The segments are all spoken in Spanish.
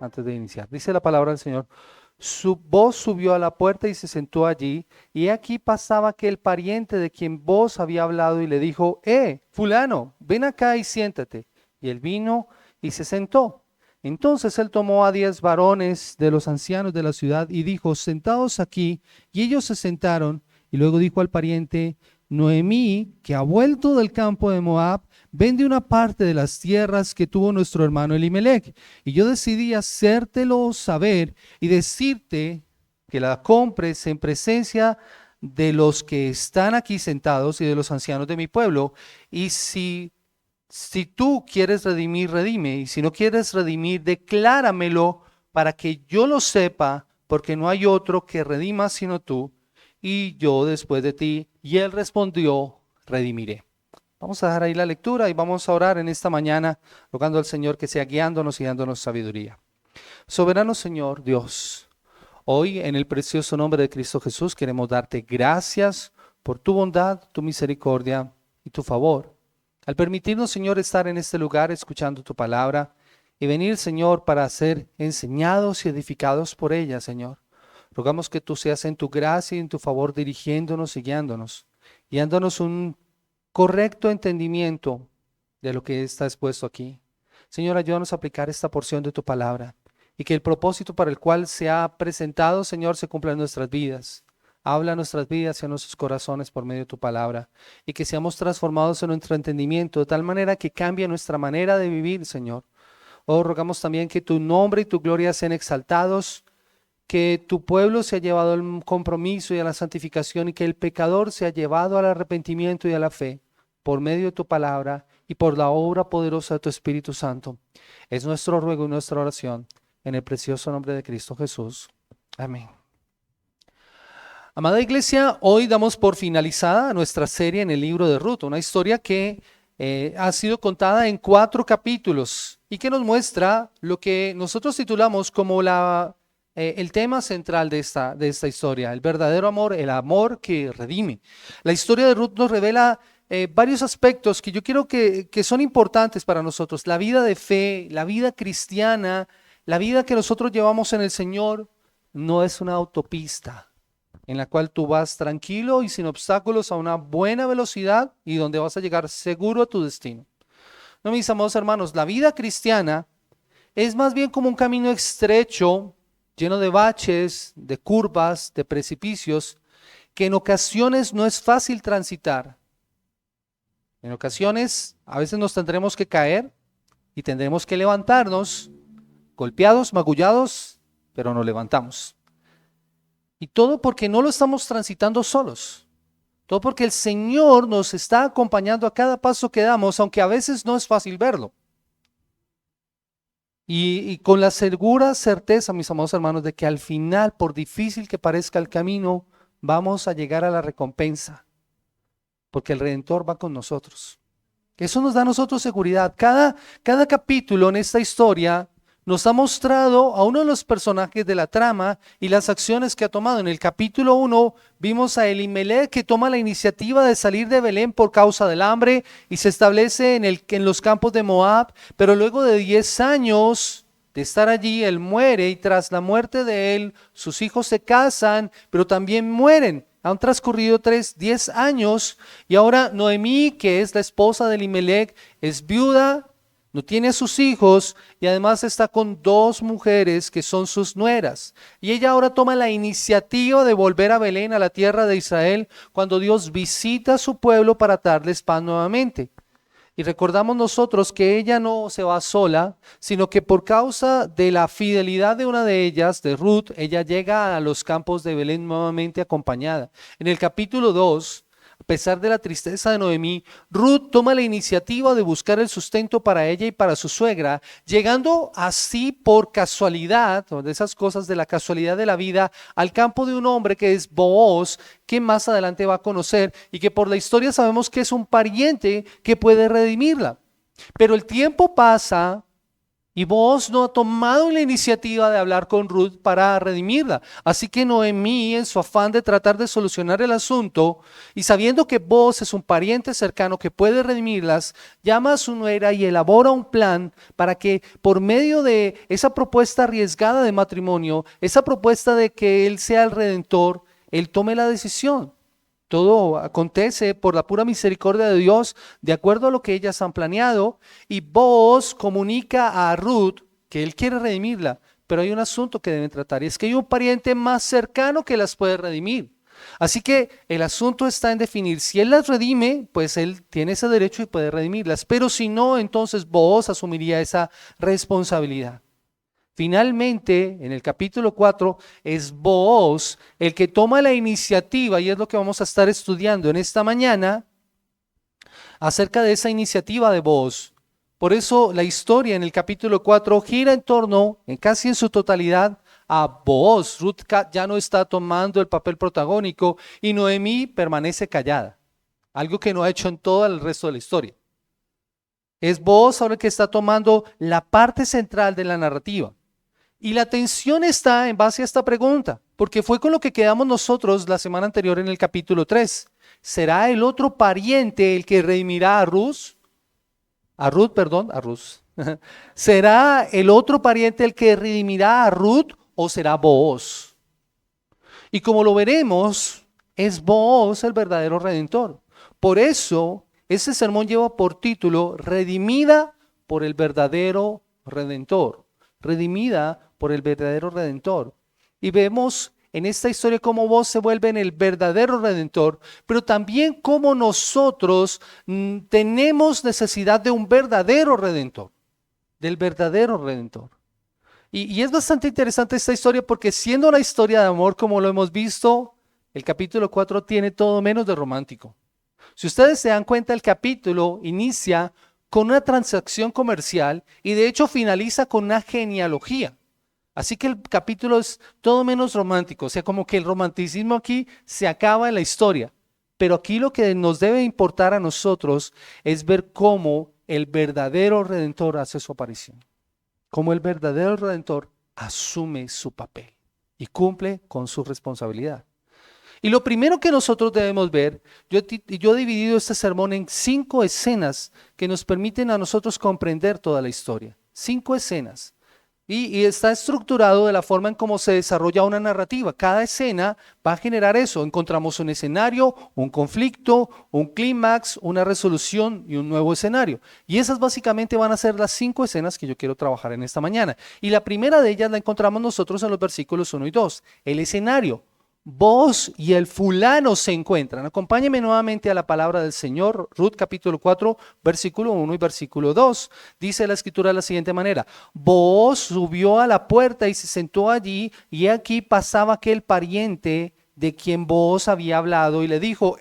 antes de iniciar. Dice la palabra del Señor. Su voz subió a la puerta y se sentó allí, y aquí pasaba aquel pariente de quien vos había hablado y le dijo, fulano, ven acá y siéntate. Y él vino y se sentó. Entonces él tomó a 10 varones de los ancianos de la ciudad y dijo, sentaos aquí, y ellos se sentaron, y luego dijo al pariente, Noemí, que ha vuelto del campo de Moab, vende una parte de las tierras que tuvo nuestro hermano Elimelech, y yo decidí hacértelo saber y decirte que la compres en presencia de los que están aquí sentados y de los ancianos de mi pueblo. Y si tú quieres redimir, redime, y si no quieres redimir, decláramelo para que yo lo sepa, porque no hay otro que redima sino tú, y yo después de ti. Y él respondió, redimiré. Vamos a dejar ahí la lectura y vamos a orar en esta mañana, rogando al Señor que sea guiándonos y dándonos sabiduría. Soberano Señor Dios, hoy en el precioso nombre de Cristo Jesús queremos darte gracias por tu bondad, tu misericordia y tu favor. Al permitirnos, Señor, estar en este lugar escuchando tu palabra y venir, Señor, para ser enseñados y edificados por ella, Señor. Rogamos que tú seas en tu gracia y en tu favor dirigiéndonos y guiándonos un correcto entendimiento de lo que está expuesto aquí. Señor, ayúdanos a aplicar esta porción de tu palabra y que el propósito para el cual se ha presentado, Señor, se cumpla en nuestras vidas. Habla a nuestras vidas y a nuestros corazones por medio de tu palabra y que seamos transformados en nuestro entendimiento de tal manera que cambie nuestra manera de vivir, Señor. Oh, rogamos también que tu nombre y tu gloria sean exaltados, que tu pueblo se ha llevado al compromiso y a la santificación y que el pecador se ha llevado al arrepentimiento y a la fe por medio de tu palabra y por la obra poderosa de tu Espíritu Santo. Es nuestro ruego y nuestra oración en el precioso nombre de Cristo Jesús. Amén. Amada iglesia, hoy damos por finalizada nuestra serie en el libro de Ruth, una historia que ha sido contada en 4 capítulos y que nos muestra lo que nosotros titulamos como el tema central de esta historia, el verdadero amor, el amor que redime. La historia de Ruth nos revela varios aspectos que yo quiero que son importantes para nosotros. La vida de fe, la vida cristiana, la vida que nosotros llevamos en el Señor no es una autopista en la cual tú vas tranquilo y sin obstáculos a una buena velocidad y donde vas a llegar seguro a tu destino. No, mis amados hermanos, la vida cristiana es más bien como un camino estrecho, lleno de baches, de curvas, de precipicios, que en ocasiones no es fácil transitar. En ocasiones, a veces nos tendremos que caer y tendremos que levantarnos, golpeados, magullados, pero nos levantamos. Y todo porque no lo estamos transitando solos. Todo porque el Señor nos está acompañando a cada paso que damos, aunque a veces no es fácil verlo. Y con la segura certeza, mis amados hermanos, de que al final, por difícil que parezca el camino, vamos a llegar a la recompensa, porque el Redentor va con nosotros. Eso nos da a nosotros seguridad. Cada capítulo en esta historia nos ha mostrado a uno de los personajes de la trama y las acciones que ha tomado. En el capítulo 1 vimos a Elimelech, que toma la iniciativa de salir de Belén por causa del hambre y se establece en los campos de Moab, pero luego de 10 años de estar allí, él muere y tras la muerte de él, sus hijos se casan, pero también mueren. Han transcurrido 10 años y ahora Noemí, que es la esposa de Elimelech, es viuda, no tiene a sus hijos y además está con 2 mujeres que son sus nueras. Y ella ahora toma la iniciativa de volver a Belén, a la tierra de Israel, cuando Dios visita a su pueblo para darles pan nuevamente. Y recordamos nosotros que ella no se va sola, sino que por causa de la fidelidad de una de ellas, de Ruth, ella llega a los campos de Belén nuevamente acompañada. En el capítulo 2, a pesar de la tristeza de Noemí, Ruth toma la iniciativa de buscar el sustento para ella y para su suegra, llegando así por casualidad, de esas cosas de la casualidad de la vida, al campo de un hombre que es Booz, que más adelante va a conocer y que por la historia sabemos que es un pariente que puede redimirla. Pero el tiempo pasa Y Booz no ha tomado la iniciativa de hablar con Ruth para redimirla. Así que Noemí, en su afán de tratar de solucionar el asunto, y sabiendo que Booz es un pariente cercano que puede redimirlas, llama a su nuera y elabora un plan para que por medio de esa propuesta arriesgada de matrimonio, esa propuesta de que él sea el redentor, él tome la decisión. Todo acontece por la pura misericordia de Dios, de acuerdo a lo que ellas han planeado, y Booz comunica a Ruth que él quiere redimirla, pero hay un asunto que deben tratar, y es que hay un pariente más cercano que las puede redimir. Así que el asunto está en definir, si él las redime, pues él tiene ese derecho y puede redimirlas, pero si no, entonces Booz asumiría esa responsabilidad. Finalmente, en el capítulo 4, es Booz el que toma la iniciativa, y es lo que vamos a estar estudiando en esta mañana, acerca de esa iniciativa de Booz. Por eso la historia en el capítulo 4 gira en torno, casi en su totalidad, a Booz. Ruth ya no está tomando el papel protagónico y Noemí permanece callada, algo que no ha hecho en todo el resto de la historia. Es Booz ahora el que está tomando la parte central de la narrativa. Y la tensión está en base a esta pregunta, porque fue con lo que quedamos nosotros la semana anterior en el capítulo 3. ¿Será el otro pariente el que redimirá a Ruth? A Ruth. ¿Será el otro pariente el que redimirá a Ruth o será Booz? Y como lo veremos, es Booz el verdadero redentor. Por eso, este sermón lleva por título Redimida por el verdadero redentor. Redimida por el verdadero redentor. Y vemos en esta historia cómo Booz se vuelve en el verdadero redentor, pero también cómo nosotros tenemos necesidad de un verdadero redentor, del verdadero redentor. Y es bastante interesante esta historia porque siendo una historia de amor como lo hemos visto, el capítulo 4 tiene todo menos de romántico. Si ustedes se dan cuenta, el capítulo inicia con una transacción comercial y de hecho finaliza con una genealogía. Así que el capítulo es todo menos romántico, o sea, como que el romanticismo aquí se acaba en la historia. Pero aquí lo que nos debe importar a nosotros es ver cómo el verdadero Redentor hace su aparición. Cómo el verdadero Redentor asume su papel y cumple con su responsabilidad. Y lo primero que nosotros debemos ver, yo he dividido este sermón en 5 escenas que nos permiten a nosotros comprender toda la historia. 5 escenas. Y está estructurado de la forma en cómo se desarrolla una narrativa. Cada escena va a generar eso. Encontramos un escenario, un conflicto, un clímax, una resolución y un nuevo escenario. Y esas básicamente van a ser las 5 escenas que yo quiero trabajar en esta mañana. Y la primera de ellas la encontramos nosotros en los versículos 1 y 2. El escenario. Booz y el fulano se encuentran. Acompáñenme nuevamente a la palabra del Señor, Ruth capítulo 4, versículo 1 y versículo 2. Dice la escritura de la siguiente manera: Booz subió a la puerta y se sentó allí, y aquí pasaba aquel pariente de quien Booz había hablado y le dijo: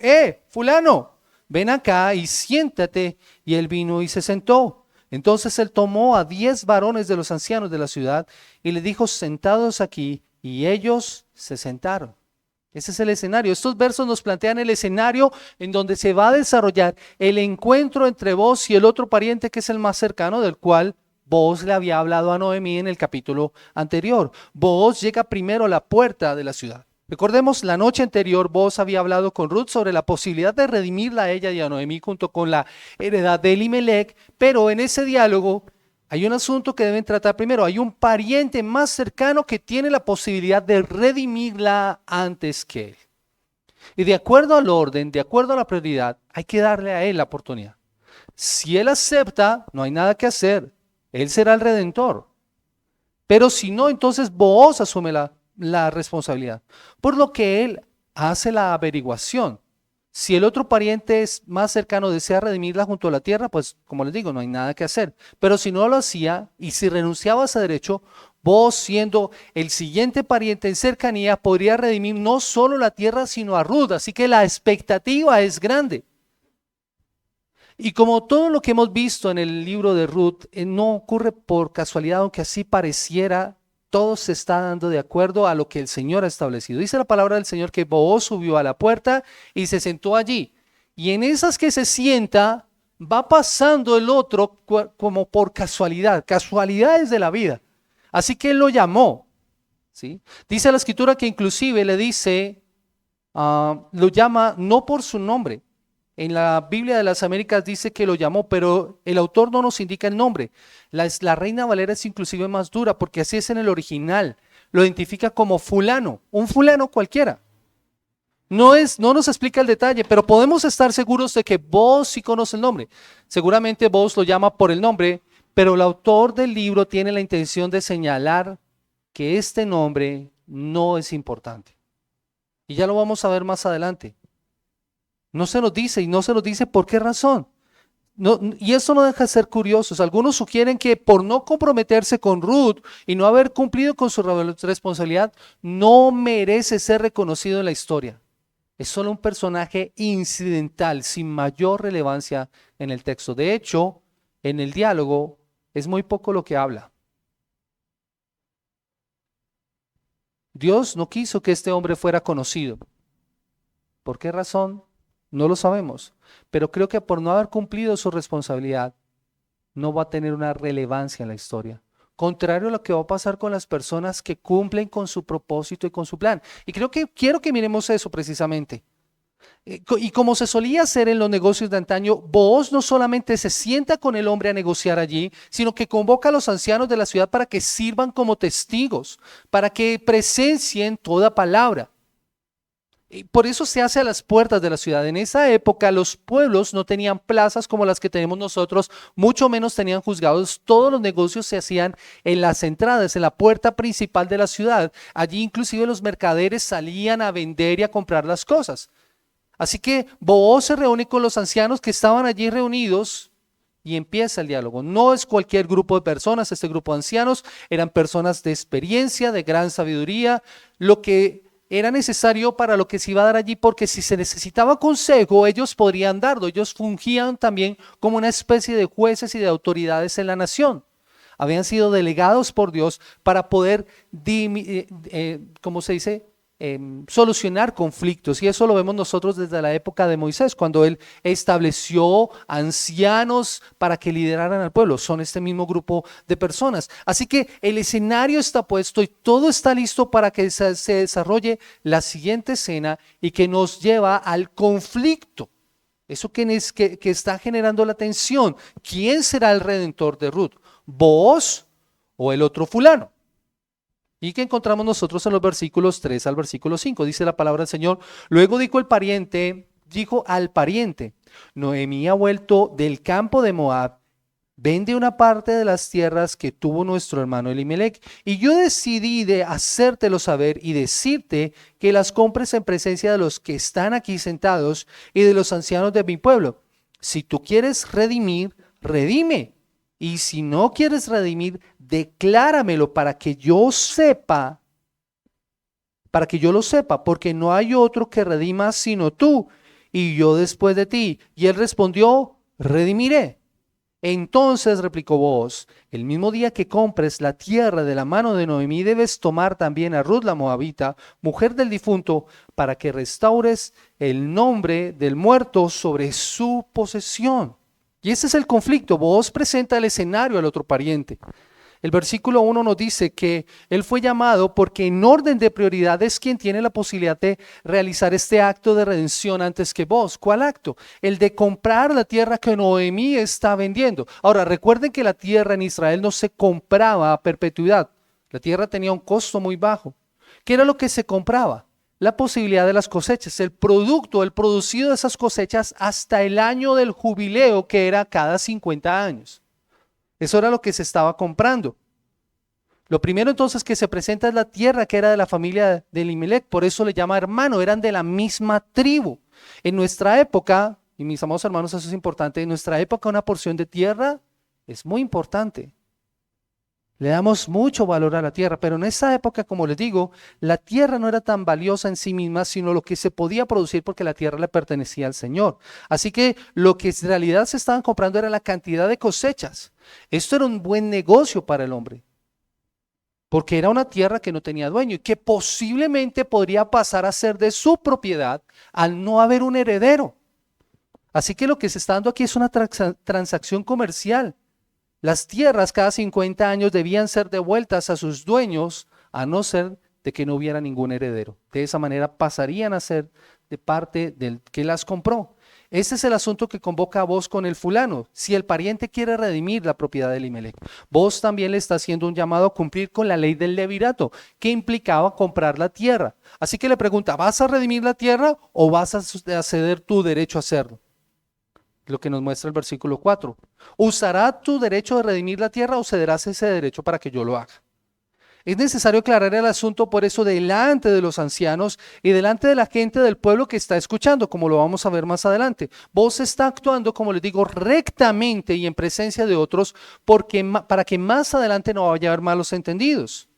fulano, ven acá y siéntate. Y él vino y se sentó. Entonces él tomó a 10 varones de los ancianos de la ciudad y le dijo: sentados aquí, y ellos se sentaron. Ese es el escenario. Estos versos nos plantean el escenario en donde se va a desarrollar el encuentro entre Booz y el otro pariente que es el más cercano, del cual Booz le había hablado a Noemí en el capítulo anterior. Booz llega primero a la puerta de la ciudad. Recordemos, la noche anterior Booz había hablado con Ruth sobre la posibilidad de redimirla a ella y a Noemí junto con la heredad de Elimelech, pero en ese diálogo hay un asunto que deben tratar primero. Hay un pariente más cercano que tiene la posibilidad de redimirla antes que él. Y de acuerdo al orden, de acuerdo a la prioridad, hay que darle a él la oportunidad. Si él acepta, no hay nada que hacer. Él será el redentor. Pero si no, entonces Booz asume la responsabilidad. Por lo que él hace la averiguación. Si el otro pariente es más cercano, desea redimirla junto a la tierra, pues como les digo, no hay nada que hacer. Pero si no lo hacía y si renunciaba a ese derecho, Booz, siendo el siguiente pariente en cercanía, podría redimir no solo la tierra, sino a Ruth. Así que la expectativa es grande. Y como todo lo que hemos visto en el libro de Ruth, no ocurre por casualidad, aunque así pareciera. Todo se está dando de acuerdo a lo que el Señor ha establecido. Dice la palabra del Señor que Booz subió a la puerta y se sentó allí. Y en esas que se sienta, va pasando el otro como por casualidad, casualidades de la vida. Así que él lo llamó, ¿sí? Dice la escritura que inclusive le dice, lo llama no por su nombre. En la Biblia de las Américas dice que lo llamó, pero el autor no nos indica el nombre. La Reina Valera es inclusive más dura porque así es en el original. Lo identifica como fulano, un fulano cualquiera. No nos explica el detalle, pero podemos estar seguros de que vos sí conoce el nombre. Seguramente vos lo llama por el nombre, pero el autor del libro tiene la intención de señalar que este nombre no es importante. Y ya lo vamos a ver más adelante. No se nos dice, y no se nos dice por qué razón. No, y eso no deja de ser curiosos. Algunos sugieren que por no comprometerse con Ruth y no haber cumplido con su responsabilidad, no merece ser reconocido en la historia. Es solo un personaje incidental, sin mayor relevancia en el texto. De hecho, en el diálogo es muy poco lo que habla. Dios no quiso que este hombre fuera conocido. ¿Por qué razón? No lo sabemos. Pero creo que por no haber cumplido su responsabilidad, no va a tener una relevancia en la historia. Contrario a lo que va a pasar con las personas que cumplen con su propósito y con su plan. Y quiero que miremos eso precisamente. Y como se solía hacer en los negocios de antaño, Booz no solamente se sienta con el hombre a negociar allí, sino que convoca a los ancianos de la ciudad para que sirvan como testigos, para que presencien toda palabra. Y por eso se hace a las puertas de la ciudad. En esa época los pueblos no tenían plazas como las que tenemos nosotros, mucho menos tenían juzgados. Todos los negocios se hacían en las entradas, en la puerta principal de la ciudad. Allí inclusive los mercaderes salían a vender y a comprar las cosas. Así que Booz se reúne con los ancianos que estaban allí reunidos y empieza el diálogo. No es cualquier grupo de personas, este grupo de ancianos eran personas de experiencia, de gran sabiduría, lo que era necesario para lo que se iba a dar allí, porque si se necesitaba consejo, ellos podrían darlo. Ellos fungían también como una especie de jueces y de autoridades en la nación. Habían sido delegados por Dios para poder, ¿cómo se dice? Solucionar conflictos, y eso lo vemos nosotros desde la época de Moisés, cuando él estableció ancianos para que lideraran al pueblo. Son este mismo grupo de personas. Así que el escenario está puesto y todo está listo para que se desarrolle la siguiente escena y que nos lleva al conflicto. Eso que está generando la tensión. ¿Quién será el redentor de Ruth? ¿Booz o el otro fulano? Y que encontramos nosotros en los versículos 3 al versículo 5. Dice la palabra del Señor: luego dijo al pariente, Noemí ha vuelto del campo de Moab, vende una parte de las tierras que tuvo nuestro hermano Elimelec, y yo decidí de hacértelo saber y decirte que las compres en presencia de los que están aquí sentados y de los ancianos de mi pueblo. Si tú quieres redimir, redime. Y si no quieres redimir, decláramelo para que yo lo sepa, porque no hay otro que redima sino tú, y yo después de ti. Y él respondió: redimiré. Entonces replicó Booz: el mismo día que compres la tierra de la mano de Noemí, debes tomar también a Ruth la moabita, mujer del difunto, para que restaures el nombre del muerto sobre su posesión. Y ese es el conflicto. Booz presenta el escenario al otro pariente. El versículo 1 nos dice que él fue llamado porque en orden de prioridad es quien tiene la posibilidad de realizar este acto de redención antes que Booz. ¿Cuál acto? El de comprar la tierra que Noemí está vendiendo. Ahora, recuerden que la tierra en Israel no se compraba a perpetuidad. La tierra tenía un costo muy bajo. ¿Qué era lo que se compraba? La posibilidad de las cosechas, el producido de esas cosechas hasta el año del jubileo, que era cada 50 años. Eso era lo que se estaba comprando. Lo primero entonces que se presenta es la tierra que era de la familia de Elimelec, por eso le llama hermano, eran de la misma tribu. En nuestra época, y mis amados hermanos, eso es importante, en nuestra época una porción de tierra es muy importante. Le damos mucho valor a la tierra, pero en esa época, como les digo, la tierra no era tan valiosa en sí misma, sino lo que se podía producir porque la tierra le pertenecía al Señor. Así que lo que en realidad se estaban comprando era la cantidad de cosechas. Esto era un buen negocio para el hombre, porque era una tierra que no tenía dueño y que posiblemente podría pasar a ser de su propiedad al no haber un heredero. Así que lo que se está dando aquí es una transacción comercial. Las tierras cada 50 años debían ser devueltas a sus dueños, a no ser de que no hubiera ningún heredero. De esa manera pasarían a ser de parte del que las compró. Ese es el asunto que convoca a vos con el fulano. Si el pariente quiere redimir la propiedad de Elimelec, vos también le está haciendo un llamado a cumplir con la ley del levirato, que implicaba comprar la tierra. Así que le pregunta, ¿vas a redimir la tierra o vas a ceder tu derecho a hacerlo? Lo que nos muestra el versículo 4. ¿Usará tu derecho de redimir la tierra o cederás ese derecho para que yo lo haga? Es necesario aclarar el asunto por eso delante de los ancianos y delante de la gente del pueblo que está escuchando, como lo vamos a ver más adelante. Vos está actuando, como les digo, rectamente y en presencia de otros para que más adelante no vaya a haber malos entendidos.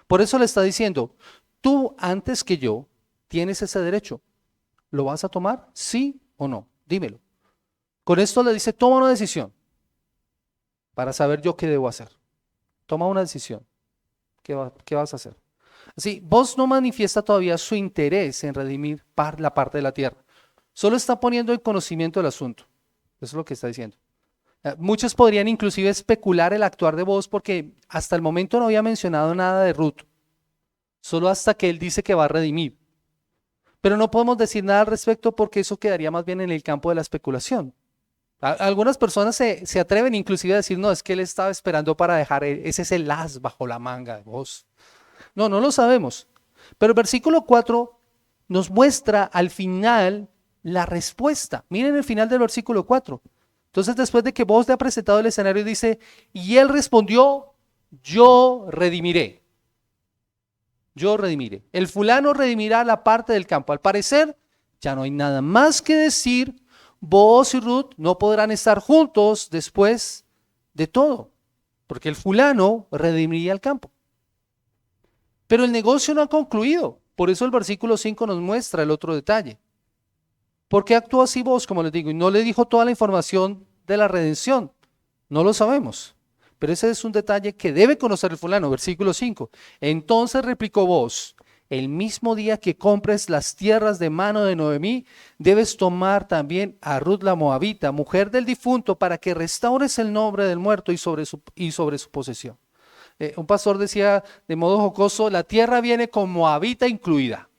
Por eso le está diciendo, tú antes que yo tienes ese derecho. ¿Lo vas a tomar? ¿Sí o no? Dímelo. Con esto le dice, toma una decisión para saber yo qué debo hacer. Toma una decisión. ¿Qué vas a hacer? Así, vos no manifiesta todavía su interés en redimir la parte de la tierra. Solo está poniendo en conocimiento el asunto. Eso es lo que está diciendo. Muchos podrían inclusive especular el actuar de vos porque hasta el momento no había mencionado nada de Ruth. Solo hasta que él dice que va a redimir. Pero no podemos decir nada al respecto porque eso quedaría más bien en el campo de la especulación. Algunas personas se atreven inclusive a decir, no, es que él estaba esperando para dejar, ese es el as bajo la manga de vos. No lo sabemos. Pero el versículo 4 nos muestra al final la respuesta. Miren el final del versículo 4. Entonces después de que vos le ha presentado el escenario dice, y él respondió, yo redimiré. Yo redimiré. El fulano redimirá la parte del campo. Al parecer ya no hay nada más que decir. Boaz y Ruth no podrán estar juntos después de todo, porque el fulano redimiría el campo. Pero el negocio no ha concluido, por eso el versículo 5 nos muestra el otro detalle. ¿Por qué actuó así Boaz, como les digo? Y no le dijo toda la información de la redención, no lo sabemos, pero ese es un detalle que debe conocer el fulano, versículo 5. Entonces replicó Boaz, el mismo día que compres las tierras de mano de Noemí, debes tomar también a Ruth la Moabita, mujer del difunto, para que restaures el nombre del muerto y sobre su posesión. Un pastor decía de modo jocoso, la tierra viene con Moabita incluida.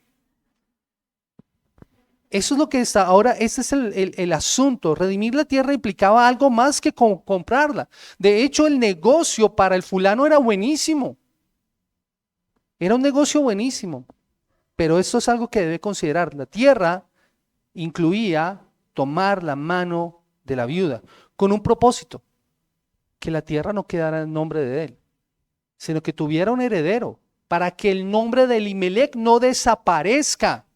Eso es lo que está ahora, ese es el asunto. Redimir la tierra implicaba algo más que comprarla. De hecho, el negocio para el fulano era buenísimo. Era un negocio buenísimo, pero esto es algo que debe considerar. La tierra incluía tomar la mano de la viuda con un propósito, que la tierra no quedara en nombre de él, sino que tuviera un heredero, para que el nombre de Elimelec no desaparezca.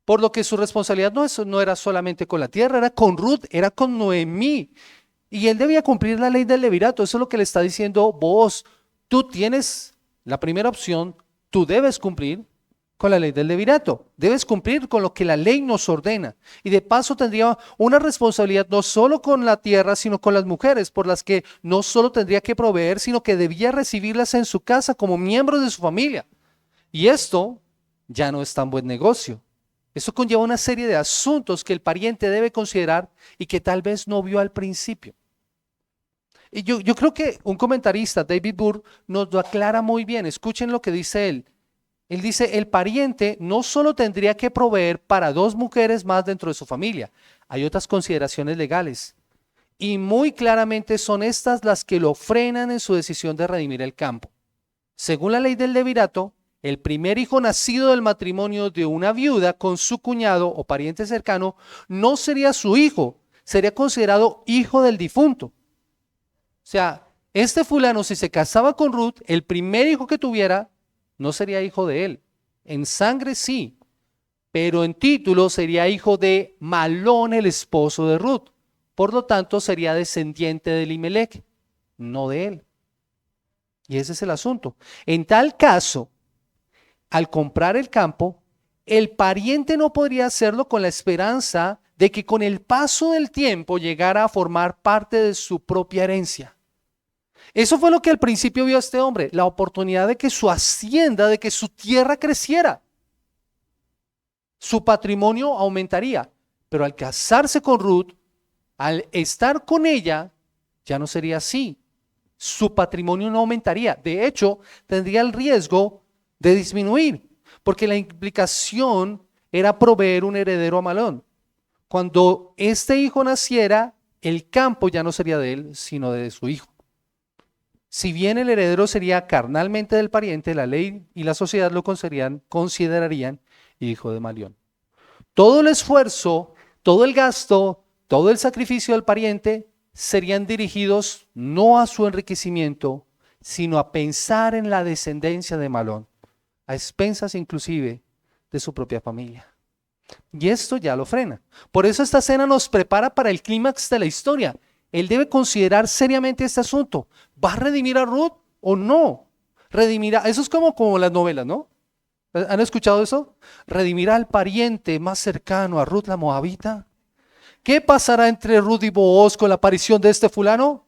Por lo que su responsabilidad no era solamente con la tierra, era con Ruth, era con Noemí. Y él debía cumplir la ley del levirato. Eso es lo que le está diciendo vos. Tú tienes la primera opción, tú debes cumplir con la ley del levirato. Debes cumplir con lo que la ley nos ordena. Y de paso tendría una responsabilidad no solo con la tierra, sino con las mujeres, por las que no solo tendría que proveer, sino que debía recibirlas en su casa como miembros de su familia. Y esto ya no es tan buen negocio. Esto conlleva una serie de asuntos que el pariente debe considerar y que tal vez no vio al principio. Y yo creo que un comentarista, David Burr, nos lo aclara muy bien. Escuchen lo que dice él. Él dice, el pariente no solo tendría que proveer para 2 mujeres más dentro de su familia, hay otras consideraciones legales. Y muy claramente son estas las que lo frenan en su decisión de redimir el campo. Según la ley del levirato, el primer hijo nacido del matrimonio de una viuda con su cuñado o pariente cercano no sería su hijo, sería considerado hijo del difunto. O sea, este fulano, si se casaba con Ruth, el primer hijo que tuviera no sería hijo de él. En sangre sí, pero en título sería hijo de Malón, el esposo de Ruth. Por lo tanto, sería descendiente de Elimelec, no de él. Y ese es el asunto. En tal caso, al comprar el campo, el pariente no podría hacerlo con la esperanza de que con el paso del tiempo llegara a formar parte de su propia herencia. Eso fue lo que al principio vio este hombre, la oportunidad de que su hacienda, de que su tierra creciera. Su patrimonio aumentaría, pero al casarse con Ruth, Al estar con ella, ya no sería así. Su patrimonio no aumentaría. De hecho, tendría el riesgo de disminuir, porque la implicación era proveer un heredero a Malón. Cuando este hijo naciera, el campo ya no sería de él, sino de su hijo. Si bien el heredero sería carnalmente del pariente, la ley y la sociedad lo considerarían hijo de Malión. Todo el esfuerzo, todo el gasto, todo el sacrificio del pariente serían dirigidos no a su enriquecimiento, sino a pensar en la descendencia de Malón, a expensas inclusive de su propia familia. Y esto ya lo frena. Por eso esta escena nos prepara para el clímax de la historia. Él debe considerar seriamente este asunto. ¿Va a redimir a Ruth o no? Redimirá. Eso es como las novelas, ¿no? ¿Han escuchado eso? ¿Redimirá al pariente más cercano a Ruth la Moabita? ¿Qué pasará entre Ruth y Booz con la aparición de este fulano?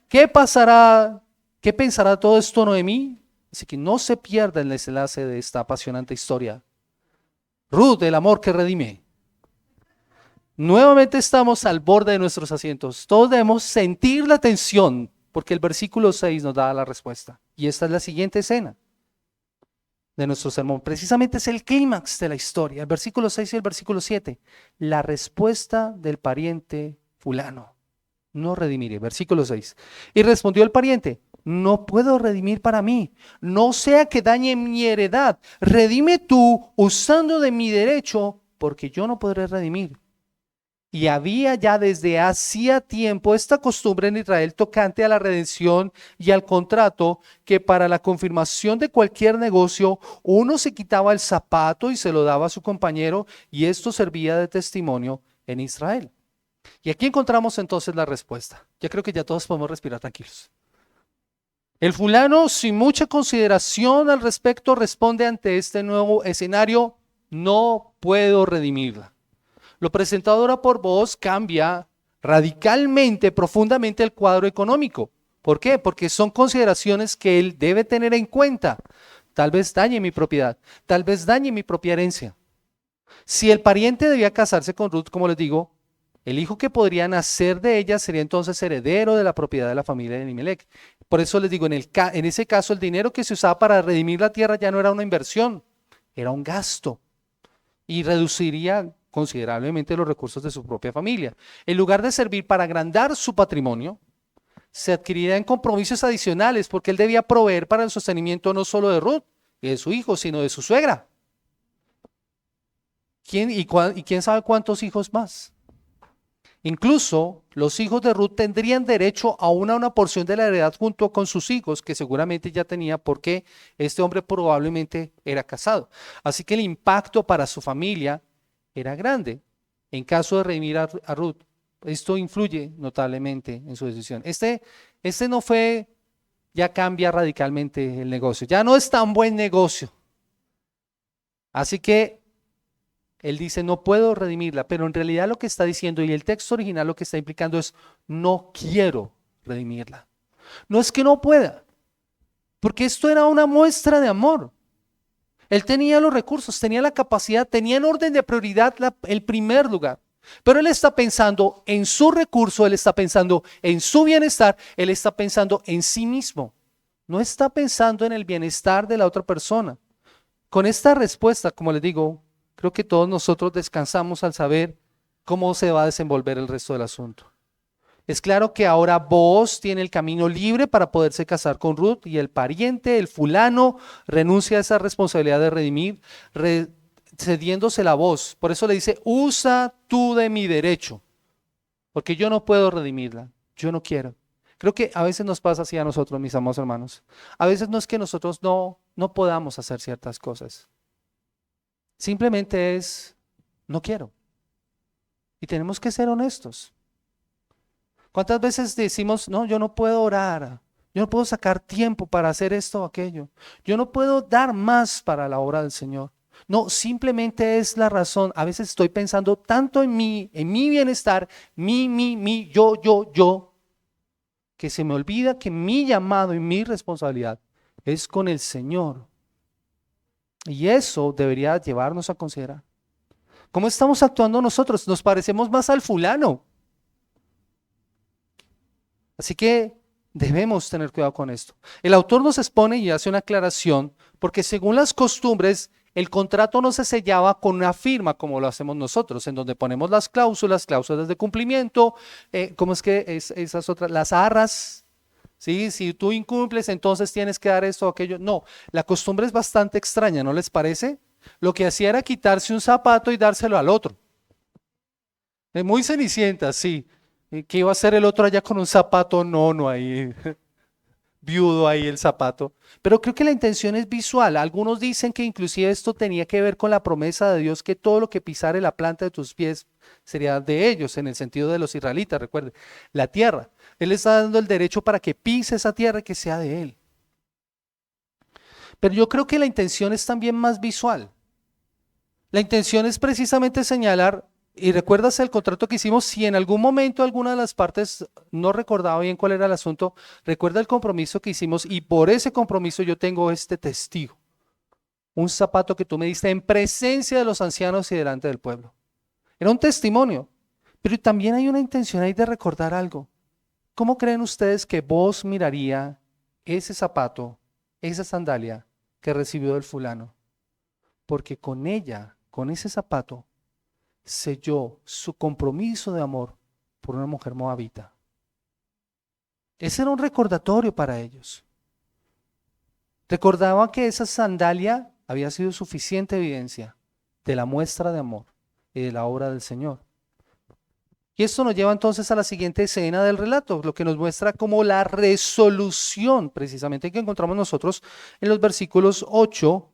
¿Qué pasará? ¿Qué pensará todo esto Noemí? Así que no se pierda el desenlace de esta apasionante historia. Ruth, el amor que redime. Nuevamente estamos al borde de nuestros asientos. Todos debemos sentir la tensión, porque el versículo 6 nos da la respuesta. Y esta es la siguiente escena de nuestro sermón. Precisamente es el clímax de la historia. El versículo 6 y el versículo 7. La respuesta del pariente fulano. No redimiré. Versículo 6. Y respondió el pariente: no puedo redimir para mí, no sea que dañe mi heredad. Redime tú usando de mi derecho, porque yo no podré redimir. Y había ya desde hacía tiempo esta costumbre en Israel tocante a la redención y al contrato, que para la confirmación de cualquier negocio uno se quitaba el zapato y se lo daba a su compañero, y esto servía de testimonio en Israel. Y aquí encontramos entonces la respuesta. Ya creo que ya todos podemos respirar tranquilos. El fulano, sin mucha consideración al respecto, responde ante este nuevo escenario: no puedo redimirla. Lo presentado ahora por Booz cambia radicalmente, profundamente el cuadro económico. ¿Por qué? Porque son consideraciones que él debe tener en cuenta. Tal vez dañe mi propiedad, tal vez dañe mi propia herencia. Si el pariente debía casarse con Ruth, como les digo, el hijo que podría nacer de ella sería entonces heredero de la propiedad de la familia de Elimelech. Por eso les digo, en ese caso el dinero que se usaba para redimir la tierra ya no era una inversión, era un gasto, y reduciría considerablemente los recursos de su propia familia. En lugar de servir para agrandar su patrimonio, se adquirirían compromisos adicionales, porque él debía proveer para el sostenimiento no solo de Ruth y de su hijo, sino de su suegra. ¿Y quién sabe cuántos hijos más? Incluso los hijos de Ruth tendrían derecho a una porción de la heredad junto con sus hijos, que seguramente ya tenía, porque este hombre probablemente era casado. Así que el impacto para su familia era grande. En caso de redimir a Ruth, esto influye notablemente en su decisión. Este no fue, ya cambia radicalmente el negocio. Ya no es tan buen negocio. Así que él dice: no puedo redimirla, pero en realidad lo que está diciendo, y el texto original lo que está implicando es: no quiero redimirla. No es que no pueda, porque esto era una muestra de amor. Él tenía los recursos, tenía la capacidad, tenía en orden de prioridad el primer lugar. Pero él está pensando en su recurso, él está pensando en su bienestar, él está pensando en sí mismo. No está pensando en el bienestar de la otra persona. Con esta respuesta, como les digo, creo que todos nosotros descansamos al saber cómo se va a desenvolver el resto del asunto. Es claro que ahora Booz tiene el camino libre para poderse casar con Ruth, y el pariente, el fulano, renuncia a esa responsabilidad de redimir, cediéndose la voz. Por eso le dice: usa tú de mi derecho, porque yo no puedo redimirla, yo no quiero. Creo que a veces nos pasa así a nosotros, mis amados hermanos. A veces no es que nosotros no podamos hacer ciertas cosas. Simplemente es: no quiero. Y tenemos que ser honestos. ¿Cuántas veces decimos: no, yo no puedo orar, yo no puedo sacar tiempo para hacer esto o aquello, yo no puedo dar más para la obra del Señor? No, simplemente es la razón. A veces estoy pensando tanto en mí, en mi bienestar, yo, que se me olvida que mi llamado y mi responsabilidad es con el Señor. Y eso debería llevarnos a considerar: ¿cómo estamos actuando nosotros? ¿Nos parecemos más al fulano? Así que debemos tener cuidado con esto. El autor nos expone y hace una aclaración, porque según las costumbres, el contrato no se sellaba con una firma como lo hacemos nosotros, en donde ponemos las cláusulas de cumplimiento, ¿cómo es que esas otras? Las arras. ¿Sí? Si tú incumples, entonces tienes que dar esto o aquello. No, la costumbre es bastante extraña, ¿no les parece? Lo que hacía era quitarse un zapato y dárselo al otro. Es muy cenicienta, sí. ¿Qué iba a hacer el otro allá con un zapato nono ahí? Viudo ahí el zapato. Pero creo que la intención es visual. Algunos dicen que inclusive esto tenía que ver con la promesa de Dios que todo lo que pisare la planta de tus pies sería de ellos, en el sentido de los israelitas, recuerden, la tierra. Él está dando el derecho para que pise esa tierra y que sea de él. Pero yo creo que la intención es también más visual. La intención es precisamente señalar, y recuerdas el contrato que hicimos, si en algún momento alguna de las partes no recordaba bien cuál era el asunto, recuerda el compromiso que hicimos y por ese compromiso yo tengo este testigo, un zapato que tú me diste en presencia de los ancianos y delante del pueblo. Era un testimonio, pero también hay una intención ahí de recordar algo. ¿Cómo creen ustedes que vos miraría ese zapato, esa sandalia que recibió del fulano? Porque con ella, con ese zapato, selló su compromiso de amor por una mujer moabita. Ese era un recordatorio para ellos. Recordaban que esa sandalia había sido suficiente evidencia de la muestra de amor y de la obra del Señor. Y esto nos lleva entonces a la siguiente escena del relato, lo que nos muestra como la resolución precisamente que encontramos nosotros en los versículos 8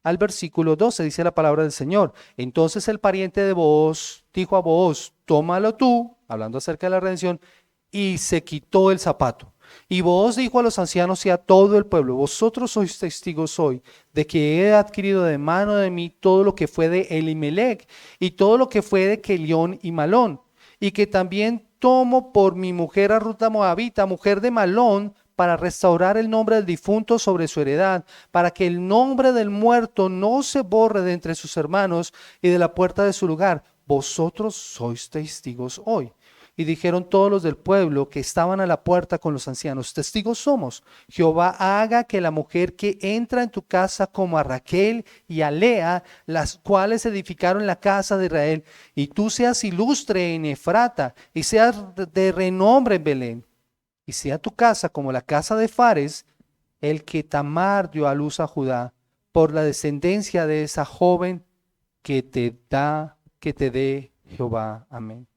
al versículo 12, dice la palabra del Señor. Entonces el pariente de Booz dijo a Booz, tómalo tú, hablando acerca de la redención, y se quitó el zapato. Y Booz dijo a los ancianos y a todo el pueblo, vosotros sois testigos hoy de que he adquirido de mano de mí todo lo que fue de Elimelec y todo lo que fue de Kelión y Malón, y que también tomo por mi mujer a Ruth la Moabita, mujer de Malón, para restaurar el nombre del difunto sobre su heredad, para que el nombre del muerto no se borre de entre sus hermanos y de la puerta de su lugar. Vosotros sois testigos hoy. Y dijeron todos los del pueblo que estaban a la puerta con los ancianos, testigos somos. Jehová haga que la mujer que entra en tu casa como a Raquel y a Lea, las cuales edificaron la casa de Israel, y tú seas ilustre en Efrata y seas de renombre en Belén. Y sea tu casa como la casa de Fares, el que Tamar dio a luz a Judá, por la descendencia de esa joven que te dé Jehová. Amén.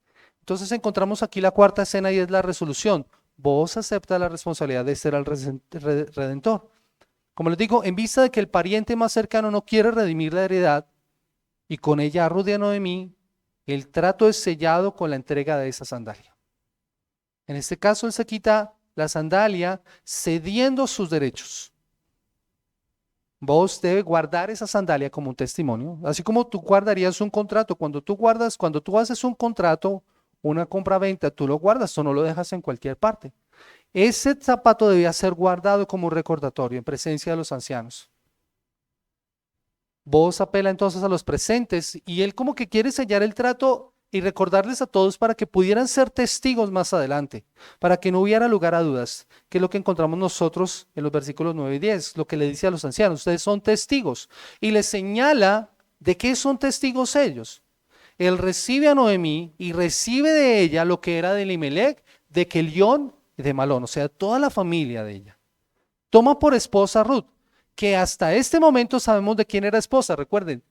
Entonces encontramos aquí la cuarta escena y es la resolución. Vos acepta la responsabilidad de ser el redentor. Como les digo, en vista de que el pariente más cercano no quiere redimir la heredad y con ella Ruth y a Noemí, el trato es sellado con la entrega de esa sandalia. En este caso, él se quita la sandalia cediendo sus derechos. Vos debes guardar esa sandalia como un testimonio, así como tú guardarías un contrato. Cuando tú haces un contrato, una compra-venta, tú lo guardas o no lo dejas en cualquier parte. Ese zapato debía ser guardado como un recordatorio en presencia de los ancianos. Vos apela entonces a los presentes y él como que quiere sellar el trato y recordarles a todos para que pudieran ser testigos más adelante, para que no hubiera lugar a dudas, que es lo que encontramos nosotros en los versículos 9 y 10, lo que le dice a los ancianos, ustedes son testigos, y les señala de qué son testigos ellos. Él recibe a Noemí y recibe de ella lo que era de Elimelec, de Kelión y de Malón, o sea, toda la familia de ella. Toma por esposa a Ruth, que hasta este momento sabemos de quién era esposa, recuerden,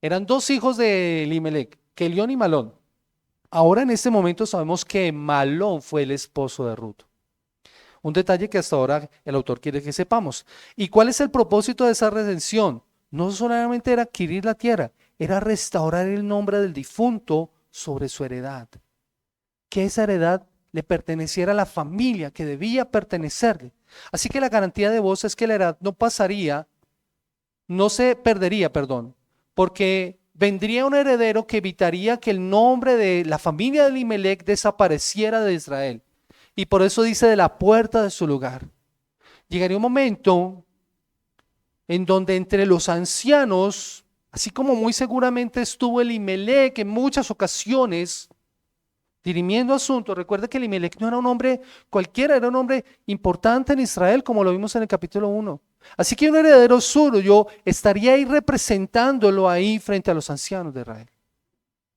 eran dos hijos de Elimelec, Kelión y Malón. Ahora en este momento sabemos que Malón fue el esposo de Ruth. Un detalle que hasta ahora el autor quiere que sepamos. ¿Y cuál es el propósito de esa redención? No solamente era adquirir la tierra, era restaurar el nombre del difunto sobre su heredad. Que esa heredad le perteneciera a la familia que debía pertenecerle. Así que la garantía de Booz es que la heredad no se perdería, perdón, porque vendría un heredero que evitaría que el nombre de la familia de Elimelec desapareciera de Israel. Y por eso dice de la puerta de su lugar. Llegaría un momento en donde entre los ancianos, así como muy seguramente estuvo Elimelec en muchas ocasiones, dirimiendo asuntos. Recuerda que Elimelec no era un hombre cualquiera, era un hombre importante en Israel, como lo vimos en el capítulo 1. Así que un heredero suyo estaría ahí representándolo ahí frente a los ancianos de Israel.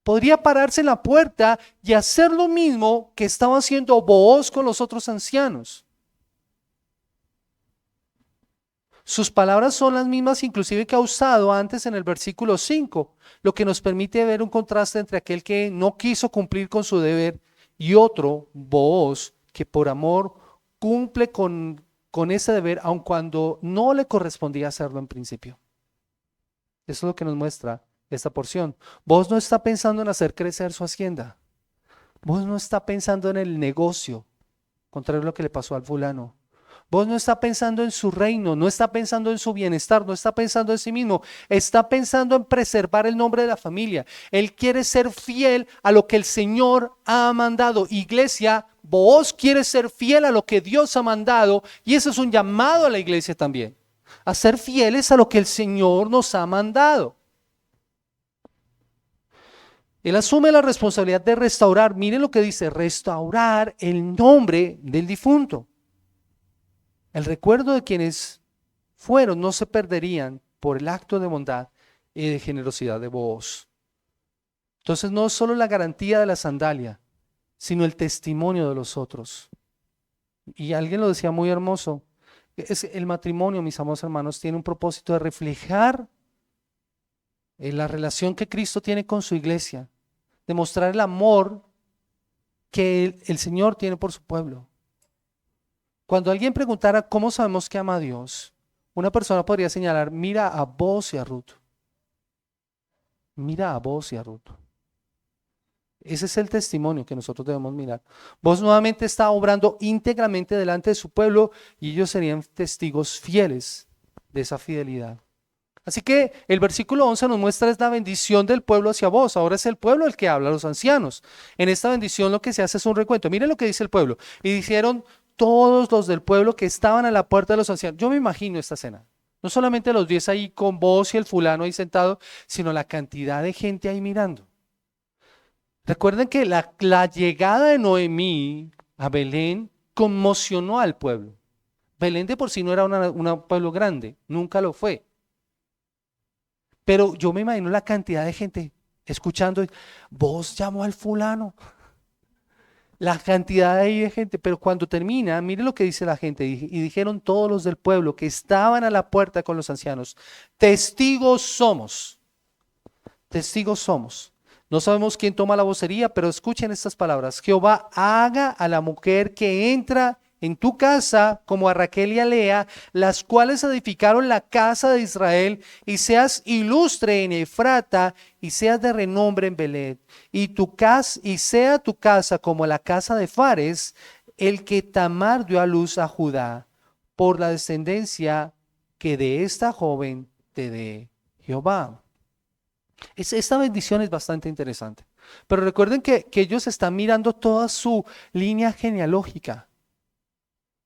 Podría pararse en la puerta y hacer lo mismo que estaba haciendo Booz con los otros ancianos. Sus palabras son las mismas inclusive que ha usado antes en el versículo 5, lo que nos permite ver un contraste entre aquel que no quiso cumplir con su deber y otro, Booz, que por amor cumple con ese deber aun cuando no le correspondía hacerlo en principio. Eso es lo que nos muestra esta porción. Vos no está pensando en hacer crecer su hacienda. Vos no está pensando en el negocio, contrario a lo que le pasó al fulano. Vos no está pensando en su reino, no está pensando en su bienestar, no está pensando en sí mismo, está pensando en preservar el nombre de la familia. Él quiere ser fiel a lo que el Señor ha mandado. Iglesia, vos quieres ser fiel a lo que Dios ha mandado y eso es un llamado a la iglesia también, a ser fieles a lo que el Señor nos ha mandado. Él asume la responsabilidad de restaurar, miren lo que dice, restaurar el nombre del difunto. El recuerdo de quienes fueron no se perderían por el acto de bondad y de generosidad de Booz. Entonces no solo la garantía de la sandalia, sino el testimonio de los otros. Y alguien lo decía muy hermoso, el matrimonio, mis amados hermanos, tiene un propósito de reflejar la relación que Cristo tiene con su iglesia, demostrar el amor que el Señor tiene por su pueblo. Cuando alguien preguntara cómo sabemos que ama a Dios, una persona podría señalar, mira a Booz y a Ruth. Mira a Booz y a Ruth. Ese es el testimonio que nosotros debemos mirar. Booz nuevamente está obrando íntegramente delante de su pueblo y ellos serían testigos fieles de esa fidelidad. Así que el versículo 11 nos muestra es la bendición del pueblo hacia Booz. Ahora es el pueblo el que habla a los ancianos. En esta bendición lo que se hace es un recuento. Miren lo que dice el pueblo. Y dijeron todos los del pueblo que estaban a la puerta de los ancianos. Yo me imagino esta escena. No solamente los 10 ahí con Booz y el fulano ahí sentado, sino la cantidad de gente ahí mirando. Recuerden que la llegada de Noemí a Belén conmocionó al pueblo. Belén de por sí no era un pueblo grande, nunca lo fue. Pero yo me imagino la cantidad de gente escuchando, Booz llamó al fulano. La cantidad de gente, pero cuando termina, mire lo que dice la gente, y dijeron todos los del pueblo que estaban a la puerta con los ancianos, testigos somos, testigos somos. No sabemos quién toma la vocería, pero escuchen estas palabras, Jehová haga a la mujer que entra en tu casa, como a Raquel y a Lea, las cuales edificaron la casa de Israel, y seas ilustre en Efrata, y seas de renombre en Belén, y sea tu casa como la casa de Fares, el que Tamar dio a luz a Judá, por la descendencia que de esta joven te dé Jehová. Esta bendición es bastante interesante, pero recuerden que ellos están mirando toda su línea genealógica.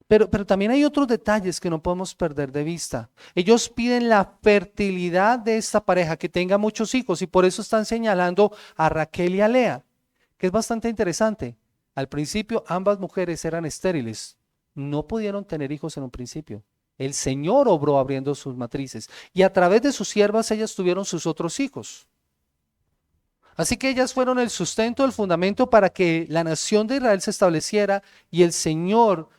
Pero también hay otros detalles que no podemos perder de vista. Ellos piden la fertilidad de esta pareja, que tenga muchos hijos, y por eso están señalando a Raquel y a Lea, que es bastante interesante. Al principio ambas mujeres eran estériles, no pudieron tener hijos en un principio. El Señor obró abriendo sus matrices y a través de sus siervas ellas tuvieron sus otros hijos. Así que ellas fueron el sustento, el fundamento para que la nación de Israel se estableciera y el Señor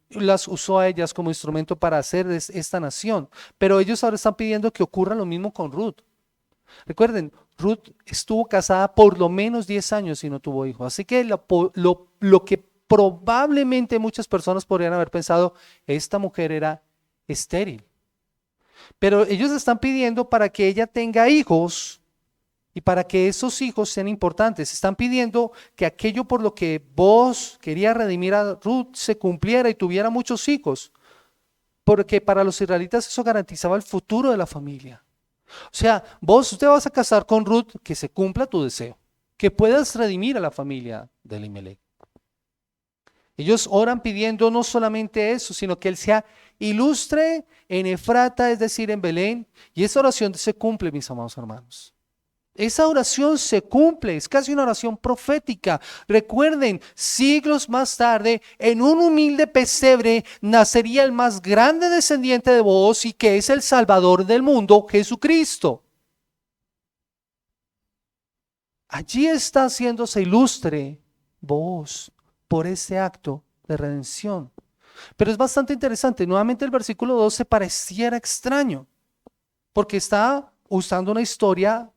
las usó a ellas como instrumento para hacer esta nación. Pero ellos ahora están pidiendo que ocurra lo mismo con Ruth. Recuerden, Ruth estuvo casada por lo menos 10 años y no tuvo hijos. Así que lo que probablemente muchas personas podrían haber pensado, esta mujer era estéril. Pero ellos están pidiendo para que ella tenga hijos. Y para que esos hijos sean importantes, están pidiendo que aquello por lo que Booz quería redimir a Ruth se cumpliera y tuviera muchos hijos. Porque para los israelitas eso garantizaba el futuro de la familia. O sea, vos te vas a casar con Ruth, que se cumpla tu deseo, que puedas redimir a la familia de Elimelec. Ellos oran pidiendo no solamente eso, sino que él sea ilustre en Efrata, es decir, en Belén. Y esa oración se cumple, mis amados hermanos. Esa oración se cumple, es casi una oración profética. Recuerden, siglos más tarde, en un humilde pesebre, nacería el más grande descendiente de Booz y que es el Salvador del mundo, Jesucristo. Allí está haciéndose ilustre Booz por ese acto de redención. Pero es bastante interesante, nuevamente el versículo 12 pareciera extraño, porque está usando una historia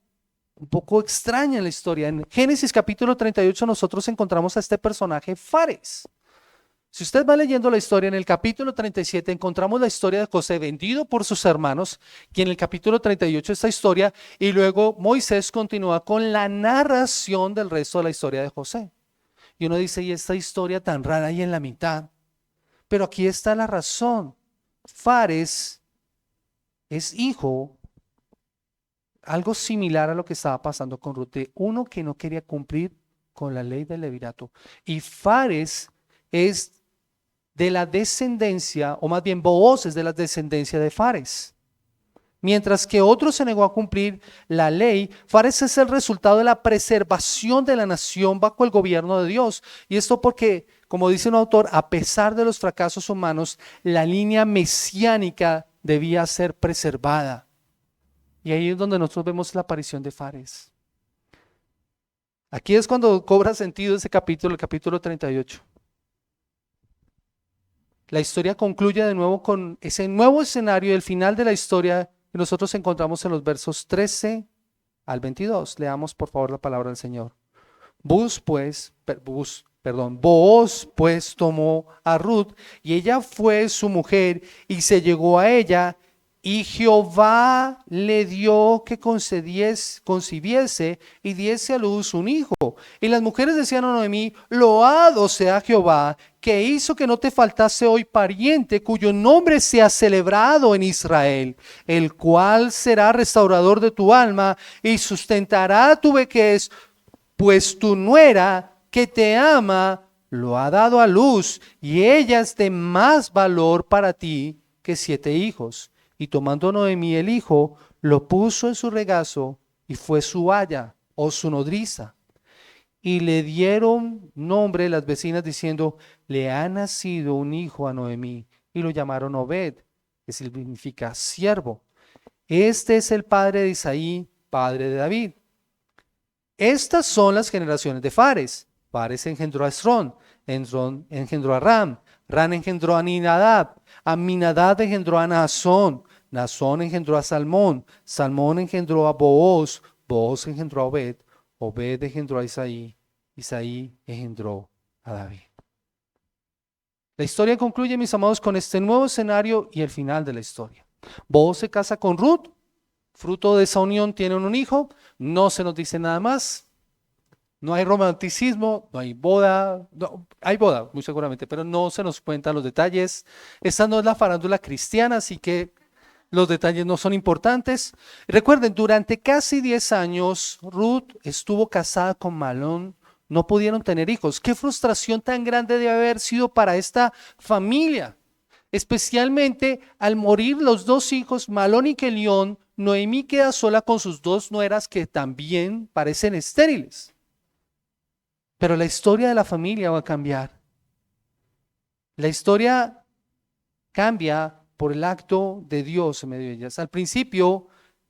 un poco extraña en la historia. En Génesis capítulo 38 nosotros encontramos a este personaje Fares. Si usted va leyendo la historia, en el capítulo 37 encontramos la historia de José vendido por sus hermanos, y en el capítulo 38 esta historia, y luego Moisés continúa con la narración del resto de la historia de José. Y uno dice, ¿y esta historia tan rara ahí en la mitad? Pero aquí está la razón. Fares es hijo, algo similar a lo que estaba pasando con Ruth, de uno que no quería cumplir con la ley del levirato. Y Fares es de la descendencia, o más bien Booz es de la descendencia de Fares. Mientras que otro se negó a cumplir la ley, Fares es el resultado de la preservación de la nación bajo el gobierno de Dios. Y esto porque, como dice un autor, a pesar de los fracasos humanos, la línea mesiánica debía ser preservada. Y ahí es donde nosotros vemos la aparición de Fares. Aquí es cuando cobra sentido ese capítulo, el capítulo 38. La historia concluye de nuevo con ese nuevo escenario del final de la historia que nosotros encontramos en los versos 13 al 22. Leamos por favor la palabra del Señor. Booz pues tomó a Ruth y ella fue su mujer y se llegó a ella. Y Jehová le dio que concibiese y diese a luz un hijo. Y las mujeres decían a Noemí, loado sea Jehová, que hizo que no te faltase hoy pariente cuyo nombre sea celebrado en Israel, el cual será restaurador de tu alma y sustentará tu vejez, pues tu nuera que te ama lo ha dado a luz y ella es de más valor para ti que 7 hijos. Y tomando Noemí el hijo, lo puso en su regazo y fue su aya o su nodriza. Y le dieron nombre las vecinas diciendo, le ha nacido un hijo a Noemí. Y lo llamaron Obed, que significa siervo. Este es el padre de Isaí, padre de David. Estas son las generaciones de Fares. Fares engendró a Esrón, Esrón engendró a Ram, Ram engendró a Aminadab, Aminadab engendró a Naasón, Naasón engendró a Salmón, Salmón engendró a Booz, Booz engendró a Obed, Obed engendró a Isaí, Isaí engendró a David. La historia concluye, mis amados, con este nuevo escenario y el final de la historia. Booz se casa con Ruth, fruto de esa unión tienen un hijo, no se nos dice nada más. No hay romanticismo, no hay boda, no, hay boda muy seguramente, pero no se nos cuentan los detalles. Esta no es la farándula cristiana, así que los detalles no son importantes. Recuerden, durante casi 10 años Ruth estuvo casada con Malón, no pudieron tener hijos. Qué frustración tan grande debe haber sido para esta familia, especialmente al morir los 2 hijos, Malón y Kelión. Noemí queda sola con sus 2 nueras que también parecen estériles. Pero la historia de la familia va a cambiar. La historia cambia por el acto de Dios en medio de ellas. Al principio,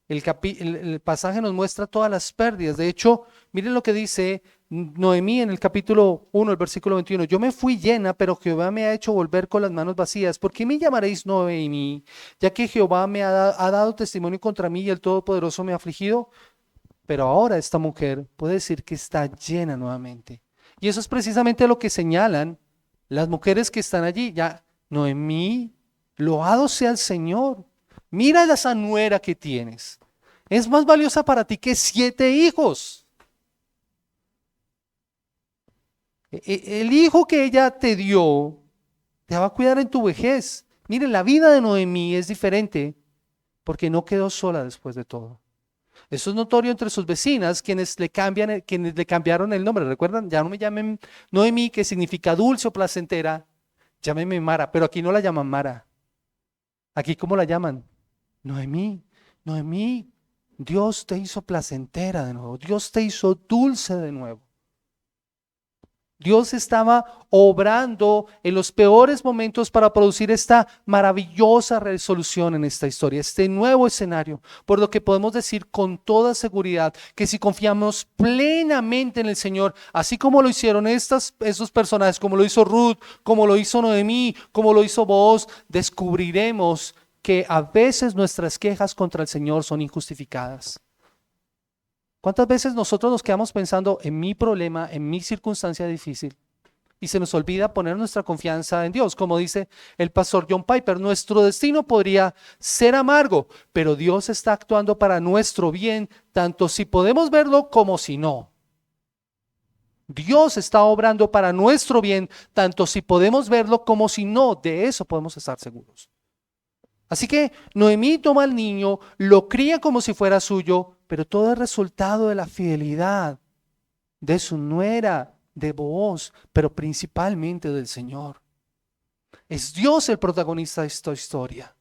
el pasaje nos muestra todas las pérdidas. De hecho, miren lo que dice Noemí en el capítulo 1, el versículo 21. Yo me fui llena, pero Jehová me ha hecho volver con las manos vacías. ¿Por qué me llamaréis Noemí? Ya que Jehová me ha dado testimonio contra mí y el Todopoderoso me ha afligido. Pero ahora esta mujer puede decir que está llena nuevamente. Y eso es precisamente lo que señalan las mujeres que están allí. Ya, Noemí, loado sea el Señor. Mira esa nuera que tienes. Es más valiosa para ti que 7 hijos. El hijo que ella te dio, te va a cuidar en tu vejez. Miren, la vida de Noemí es diferente porque no quedó sola después de todo. Eso es notorio entre sus vecinas, quienes le cambiaron el nombre. ¿Recuerdan? Ya no me llamen Noemí, que significa dulce o placentera. Llámeme Mara, pero aquí no la llaman Mara. Aquí, ¿cómo la llaman? Noemí. Noemí, Dios te hizo placentera de nuevo, Dios te hizo dulce de nuevo. Dios estaba obrando en los peores momentos para producir esta maravillosa resolución en esta historia, este nuevo escenario, por lo que podemos decir con toda seguridad que si confiamos plenamente en el Señor, así como lo hicieron estos personajes, como lo hizo Ruth, como lo hizo Noemí, como lo hizo Booz, descubriremos que a veces nuestras quejas contra el Señor son injustificadas. ¿Cuántas veces nosotros nos quedamos pensando en mi problema, en mi circunstancia difícil? Y se nos olvida poner nuestra confianza en Dios. Como dice el pastor John Piper, nuestro destino podría ser amargo, pero Dios está actuando para nuestro bien, tanto si podemos verlo como si no. Dios está obrando para nuestro bien, tanto si podemos verlo como si no. De eso podemos estar seguros. Así que Noemí toma al niño, lo cría como si fuera suyo, pero todo es resultado de la fidelidad de su nuera, de Booz, pero principalmente del Señor. Es Dios el protagonista de esta historia.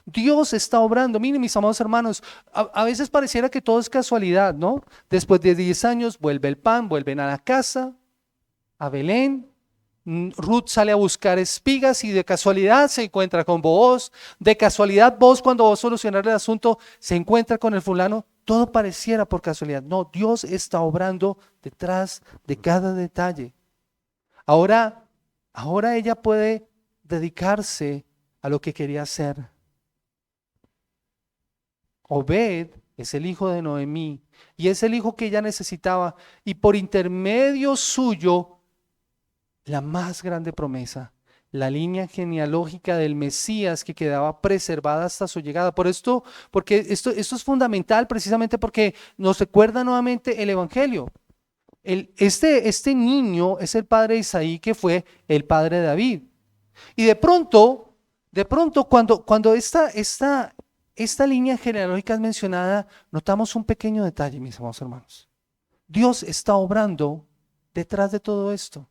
Dios está obrando. Miren, mis amados hermanos, a veces pareciera que todo es casualidad, ¿no? Después de 10 años vuelve el pan, vuelven a la casa, a Belén. Ruth sale a buscar espigas y de casualidad se encuentra con Booz. De casualidad Booz, cuando va a solucionar el asunto, se encuentra con el fulano. Todo pareciera por casualidad. No, Dios está obrando detrás de cada detalle. Ahora ella puede dedicarse a lo que quería hacer. Obed es el hijo de Noemí y es el hijo que ella necesitaba, y por intermedio suyo la más grande promesa, la línea genealógica del Mesías que quedaba preservada hasta su llegada. Porque esto es fundamental, precisamente porque nos recuerda nuevamente el Evangelio. Este niño es el padre de Isaí, que fue el padre de David. Y de pronto cuando esta línea genealógica es mencionada, notamos un pequeño detalle, mis amados hermanos. Dios está obrando detrás de todo esto.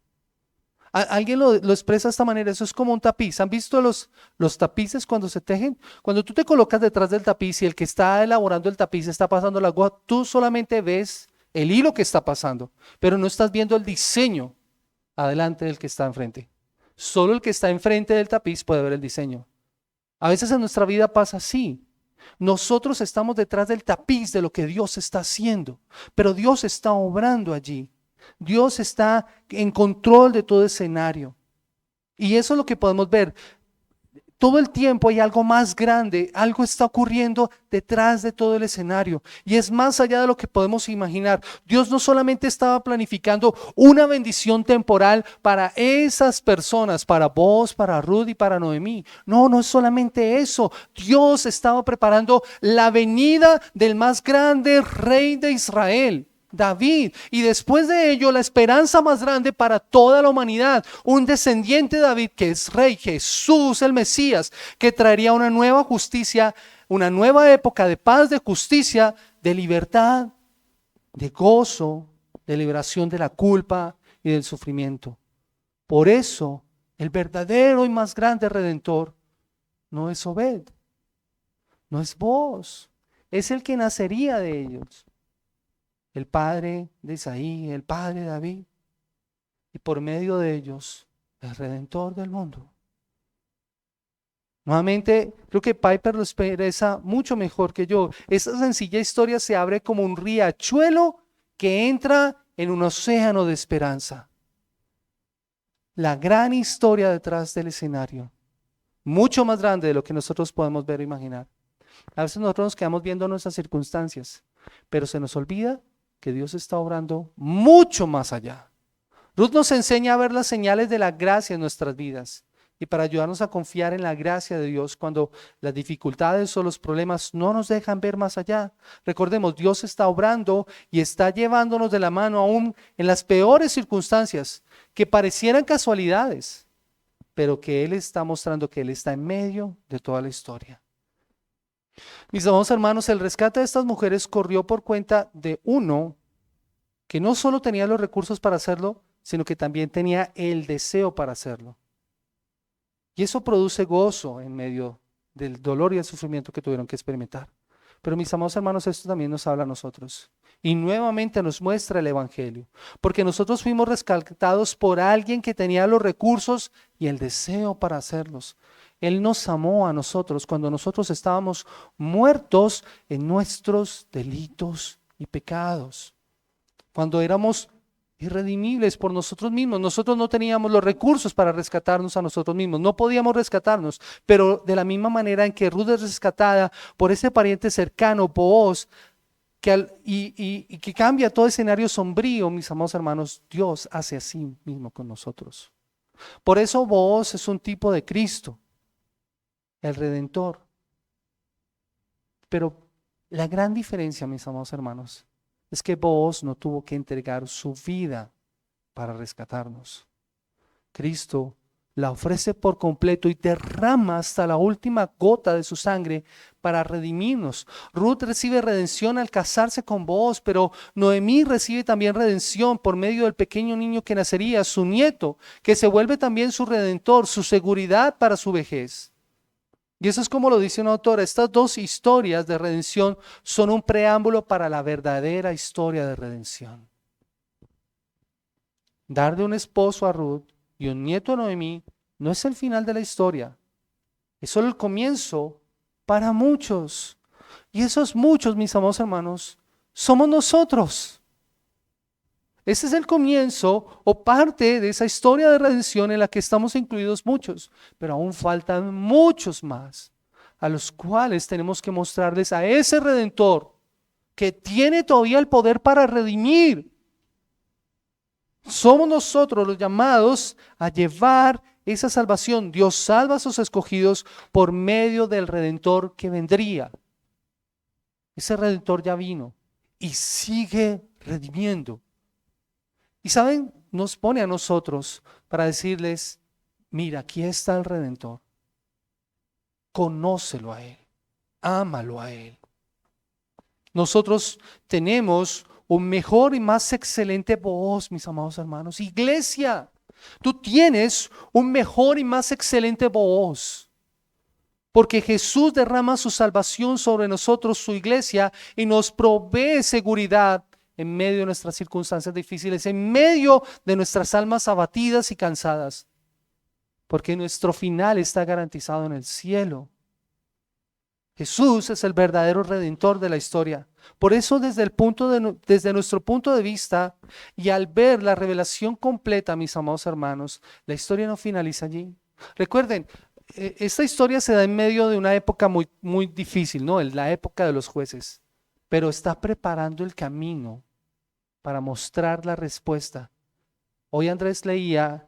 Alguien lo expresa de esta manera: eso es como un tapiz. ¿Han visto los tapices cuando se tejen? Cuando tú te colocas detrás del tapiz y el que está elaborando el tapiz está pasando la aguja, tú solamente ves el hilo que está pasando, pero no estás viendo el diseño adelante del que está enfrente. Solo el que está enfrente del tapiz puede ver el diseño. A veces en nuestra vida pasa así. Nosotros estamos detrás del tapiz de lo que Dios está haciendo, pero Dios está obrando allí. Dios está en control de todo escenario. Y eso es lo que podemos ver. Todo el tiempo hay algo más grande, algo está ocurriendo detrás de todo el escenario. Y es más allá de lo que podemos imaginar. Dios no solamente estaba planificando una bendición temporal para esas personas, para vos, para Ruth y para Noemí. No, no es solamente eso. Dios estaba preparando la venida del más grande rey de Israel, David, y después de ello la esperanza más grande para toda la humanidad, un descendiente de David que es rey, Jesús el Mesías, que traería una nueva justicia, una nueva época de paz, de justicia, de libertad, de gozo, de liberación de la culpa y del sufrimiento. Por eso el verdadero y más grande redentor no es Obed, no es Booz, es el que nacería de ellos. El padre de Isaí, el padre de David, y por medio de ellos, el redentor del mundo. Nuevamente, creo que Piper lo expresa mucho mejor que yo. Esta sencilla historia se abre como un riachuelo que entra en un océano de esperanza. La gran historia detrás del escenario, mucho más grande de lo que nosotros podemos ver o imaginar. A veces nosotros nos quedamos viendo nuestras circunstancias, pero se nos olvida que Dios está obrando mucho más allá. Ruth nos enseña a ver las señales de la gracia en nuestras vidas y para ayudarnos a confiar en la gracia de Dios cuando las dificultades o los problemas no nos dejan ver más allá. Recordemos, Dios está obrando y está llevándonos de la mano aún en las peores circunstancias que parecieran casualidades, pero que Él está mostrando que Él está en medio de toda la historia. Mis amados hermanos, el rescate de estas mujeres corrió por cuenta de uno que no solo tenía los recursos para hacerlo, sino que también tenía el deseo para hacerlo. Y eso produce gozo en medio del dolor y el sufrimiento que tuvieron que experimentar. Pero mis amados hermanos, esto también nos habla a nosotros. Y nuevamente nos muestra el Evangelio. Porque nosotros fuimos rescatados por alguien que tenía los recursos y el deseo para hacerlos. Él nos amó a nosotros cuando nosotros estábamos muertos en nuestros delitos y pecados. Cuando éramos irredimibles por nosotros mismos. Nosotros no teníamos los recursos para rescatarnos a nosotros mismos. No podíamos rescatarnos. Pero de la misma manera en que Ruth es rescatada por ese pariente cercano, Booz, y que cambia todo escenario sombrío, mis amados hermanos, Dios hace así mismo con nosotros. Por eso Booz es un tipo de Cristo, el Redentor. Pero la gran diferencia, mis amados hermanos, es que Booz no tuvo que entregar su vida para rescatarnos. Cristo la ofrece por completo y derrama hasta la última gota de su sangre para redimirnos. Ruth recibe redención al casarse con Booz, pero Noemí recibe también redención por medio del pequeño niño que nacería, su nieto, que se vuelve también su redentor, su seguridad para su vejez. Y eso es como lo dice una autora, estas dos historias de redención son un preámbulo para la verdadera historia de redención. Darle un esposo a Ruth y un nieto a Noemí no es el final de la historia, es solo el comienzo para muchos. Y esos muchos, mis amados hermanos, somos nosotros. Ese es el comienzo o parte de esa historia de redención en la que estamos incluidos muchos, pero aún faltan muchos más a los cuales tenemos que mostrarles a ese Redentor que tiene todavía el poder para redimir. Somos nosotros los llamados a llevar esa salvación. Dios salva a sus escogidos por medio del Redentor que vendría. Ese Redentor ya vino y sigue redimiendo. Y saben, nos pone a nosotros para decirles, mira, aquí está el Redentor. Conócelo a Él, ámalo a Él. Nosotros tenemos un mejor y más excelente Booz, mis amados hermanos. Iglesia, tú tienes un mejor y más excelente Booz. Porque Jesús derrama su salvación sobre nosotros, su iglesia, y nos provee seguridad en medio de nuestras circunstancias difíciles, en medio de nuestras almas abatidas y cansadas. Porque nuestro final está garantizado en el cielo. Jesús es el verdadero redentor de la historia. Por eso desde nuestro punto de vista y al ver la revelación completa, mis amados hermanos, la historia no finaliza allí. Recuerden, esta historia se da en medio de una época muy, muy difícil, ¿no? En la época de los jueces, pero está preparando el camino para mostrar la respuesta. Hoy Andrés leía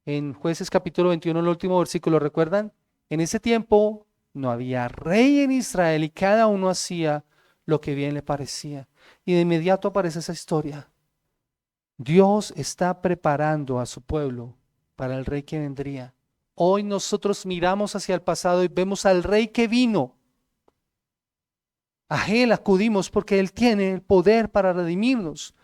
en Jueces capítulo 21, el último versículo, ¿recuerdan? En ese tiempo no había rey en Israel y cada uno hacía lo que bien le parecía. Y de inmediato aparece esa historia. Dios está preparando a su pueblo para el rey que vendría. Hoy nosotros miramos hacia el pasado y vemos al rey que vino. A Él acudimos porque Él tiene el poder para redimirnos.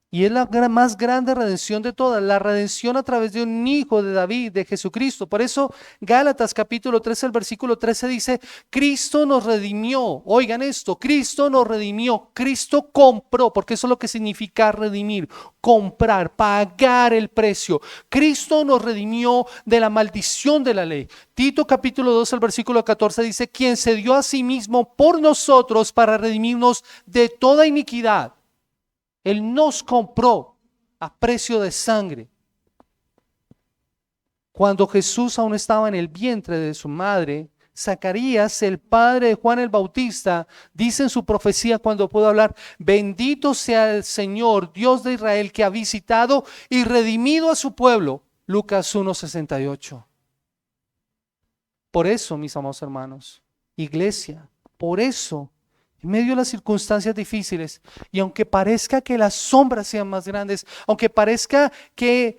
Y es la más grande redención de todas, la redención a través de un hijo de David, de Jesucristo. Por eso Gálatas capítulo 13, el versículo 13 dice, Cristo nos redimió. Oigan esto, Cristo nos redimió, Cristo compró, porque eso es lo que significa redimir, comprar, pagar el precio. Cristo nos redimió de la maldición de la ley. Tito capítulo 2, el versículo 14 dice, quien se dio a sí mismo por nosotros para redimirnos de toda iniquidad. Él nos compró a precio de sangre. Cuando Jesús aún estaba en el vientre de su madre, Zacarías, el padre de Juan el Bautista, dice en su profecía cuando pudo hablar, bendito sea el Señor, Dios de Israel, que ha visitado y redimido a su pueblo. Lucas 1:68. Por eso, mis amados hermanos, iglesia, por eso, en medio de las circunstancias difíciles, y aunque parezca que las sombras sean más grandes, aunque parezca que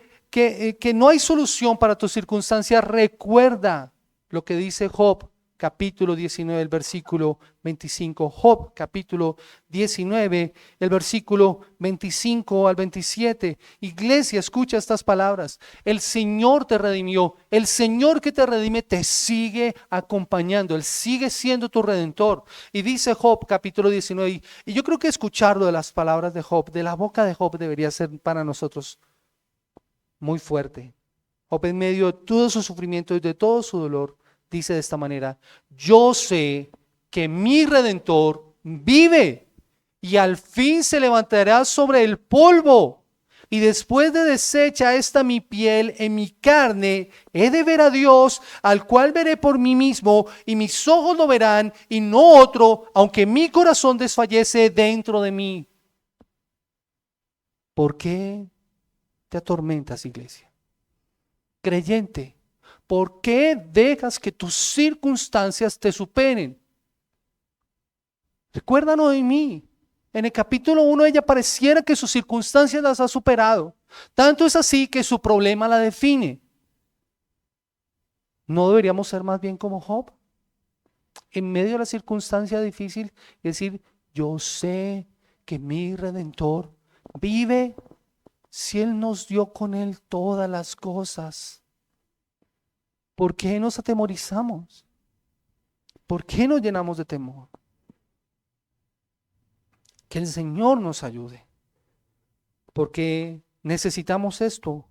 no hay solución para tus circunstancias, recuerda lo que dice Job capítulo 19, el versículo 25. Job, capítulo 19, el versículo 25 al 27. Iglesia, escucha estas palabras. El Señor te redimió. El Señor que te redime te sigue acompañando. Él sigue siendo tu redentor. Y dice Job, capítulo 19, y yo creo que escucharlo de las palabras de Job, de la boca de Job, debería ser para nosotros muy fuerte. Job, en medio de todo su sufrimiento y de todo su dolor, dice de esta manera: yo sé que mi Redentor vive y al fin se levantará sobre el polvo. Y después de deshecha esta mi piel, en mi carne he de ver a Dios, al cual veré por mí mismo, y mis ojos lo verán, y no otro, aunque mi corazón desfallece dentro de mí. ¿Por qué te atormentas, iglesia? Creyente, ¿por qué dejas que tus circunstancias te superen? Recuerda Noemí. En el capítulo 1 ella pareciera que sus circunstancias las ha superado. Tanto es así que su problema la define. ¿No deberíamos ser más bien como Job? En medio de la circunstancia difícil, decir: yo sé que mi Redentor vive, si Él nos dio con Él todas las cosas. ¿Por qué nos atemorizamos? ¿Por qué nos llenamos de temor? Que el Señor nos ayude, porque necesitamos esto: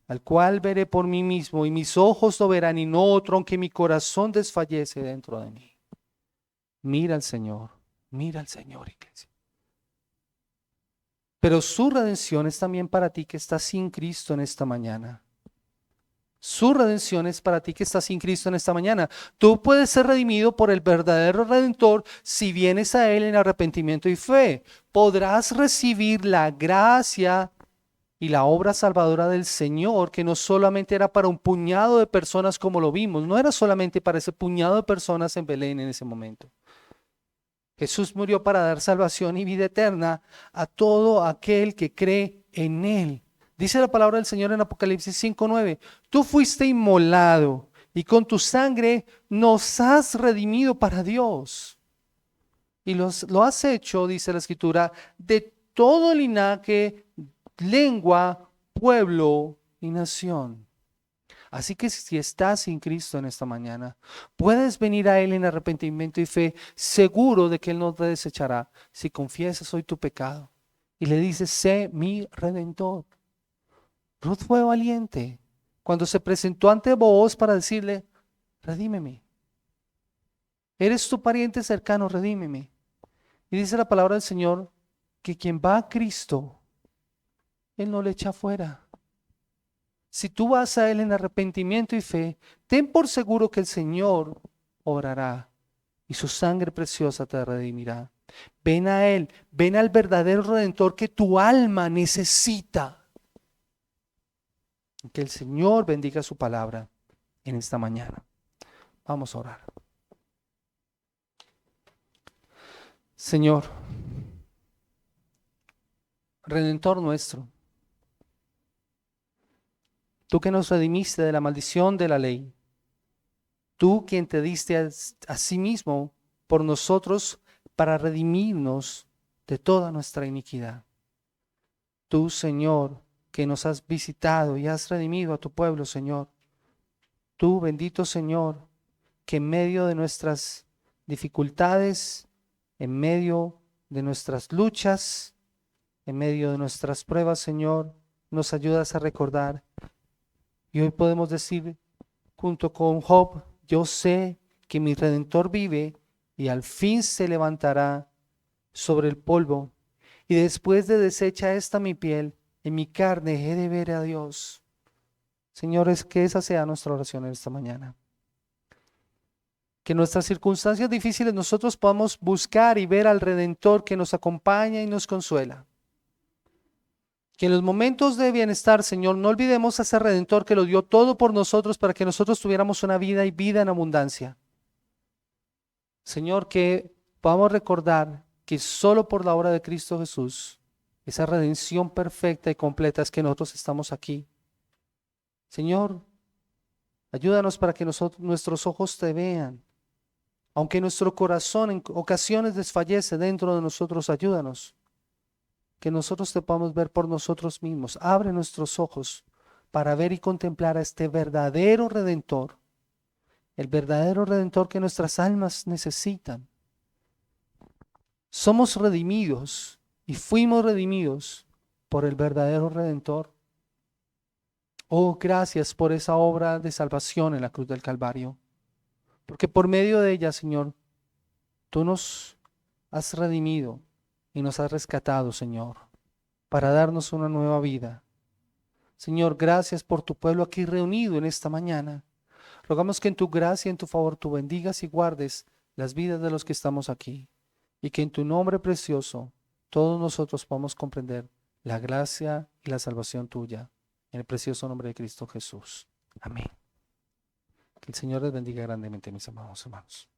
al cual veré por mí mismo, y mis ojos lo verán, y no otro, aunque mi corazón desfallece dentro de mí. Mira al Señor, iglesia. Pero su redención es también para ti que estás sin Cristo en esta mañana. Su redención es para ti que estás sin Cristo en esta mañana. Tú puedes ser redimido por el verdadero Redentor si vienes a Él en arrepentimiento y fe. Podrás recibir la gracia y la obra salvadora del Señor, que no solamente era para un puñado de personas como lo vimos, no era solamente para ese puñado de personas en Belén en ese momento. Jesús murió para dar salvación y vida eterna a todo aquel que cree en Él. Dice la palabra del Señor en Apocalipsis 5:9: tú fuiste inmolado y con tu sangre nos has redimido para Dios. Y lo has hecho, dice la Escritura, de todo linaje, lengua, pueblo y nación. Así que si estás sin Cristo en esta mañana, puedes venir a Él en arrepentimiento y fe, seguro de que Él no te desechará si confiesas hoy tu pecado y le dices: sé mi Redentor. Ruth fue valiente cuando se presentó ante Booz para decirle: redímeme. Eres tu pariente cercano, redímeme. Y dice la palabra del Señor que quien va a Cristo, Él no le echa fuera. Si tú vas a Él en arrepentimiento y fe, ten por seguro que el Señor obrará y su sangre preciosa te redimirá. Ven a Él, ven al verdadero Redentor que tu alma necesita. Que el Señor bendiga su palabra en esta mañana. Vamos a orar. Señor, Redentor nuestro, tú que nos redimiste de la maldición de la ley, tú quien te diste a sí mismo por nosotros para redimirnos de toda nuestra iniquidad. Tú, Señor, que nos has visitado y has redimido a tu pueblo, Señor. Tú, bendito Señor, que en medio de nuestras dificultades, en medio de nuestras luchas, en medio de nuestras pruebas, Señor, nos ayudas a recordar. Y hoy podemos decir, junto con Job: yo sé que mi Redentor vive y al fin se levantará sobre el polvo. Y después de deshecha esta mi piel, en mi carne he de ver a Dios. Señores, que esa sea nuestra oración en esta mañana. Que en nuestras circunstancias difíciles nosotros podamos buscar y ver al Redentor que nos acompaña y nos consuela. Que en los momentos de bienestar, Señor, no olvidemos a ese Redentor que lo dio todo por nosotros para que nosotros tuviéramos una vida y vida en abundancia. Señor, que podamos recordar que solo por la obra de Cristo Jesús, esa redención perfecta y completa, es que nosotros estamos aquí. Señor, ayúdanos para que nuestros ojos te vean, Aunque nuestro corazón en ocasiones desfallece dentro de nosotros, ayúdanos. Que nosotros te podamos ver por nosotros mismos. Abre nuestros ojos para ver y contemplar a este verdadero Redentor. El verdadero Redentor que nuestras almas necesitan. Somos redimidos y fuimos redimidos por el verdadero Redentor. Oh, gracias por esa obra de salvación en la cruz del Calvario. Porque por medio de ella, Señor, tú nos has redimido y nos has rescatado, Señor, para darnos una nueva vida. Señor, gracias por tu pueblo aquí reunido en esta mañana. Rogamos que en tu gracia y en tu favor tú bendigas y guardes las vidas de los que estamos aquí. Y que en tu nombre precioso todos nosotros podamos comprender la gracia y la salvación tuya. En el precioso nombre de Cristo Jesús. Amén. Que el Señor les bendiga grandemente, mis amados hermanos.